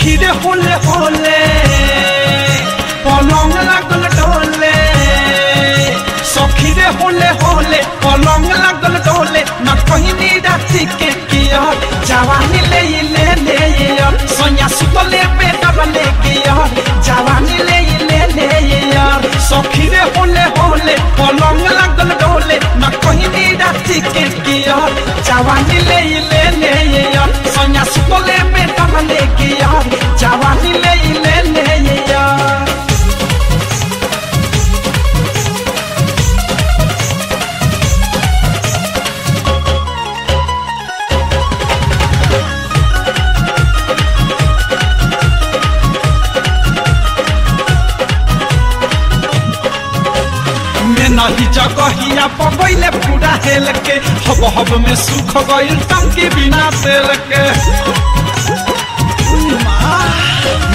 सखी रे होले होले पलंग लागल डोले सखी रे होले होले पलंग लागल डोले न कहनी राती के किया जवानी ले ले ले यार सोनिया सुतले बेटा ले किया जवानी ले ले ले यार सखी रे होले होले पलंग लागल डोले न कहनी राती के किया जवानी ले ले ले यार सोनिया सुतले बेटा ले किया जवानी ले ले ले यार नहीं जगहिया पबैले पूरा हेल के हब में सुख गइल टंकी बिना तेल के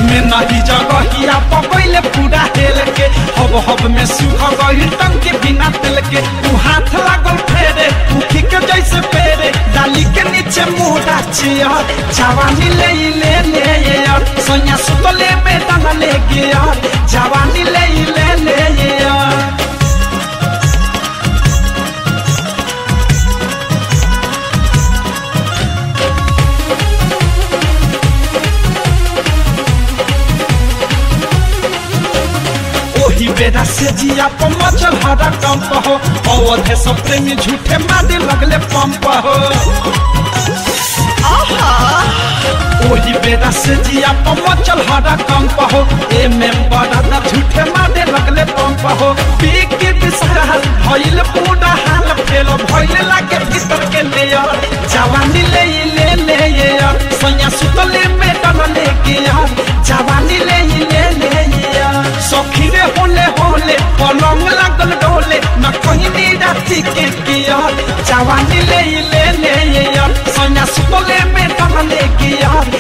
में नहीं जगहिया पबैले पूरा हेल के हब में सुख गइल टंकी बिना तेल के तू हाथ लागल फेरे उखी के जैसे पेरे डाली के नीचे मुड़ा छिया जवानी ले ले ले यार सोनिया सुतले बेटा ले गया जवानी ले ले ले यार बेरा से जिया पर मचल हरा कंप हो अवधे सब प्रेमी झूठे मारे लगले पंप हो ओही बेरा से जिया पर मचल हरा कंप हो ए मेंबर दा झूठे मारे लगले पंप हो पी के बिसहाल भइल पूरा हाल फेल भइल लागे भीतर के ले जवानी ले ले ले यार सोनिया सुतले बेटा ले के यार जवानी ले ले ले यार सखी रे होले होले पलंग लागल डोले न कहनी राती के किया जवानी ले ले ले यार सोनिया सुतले बेटा ले के यार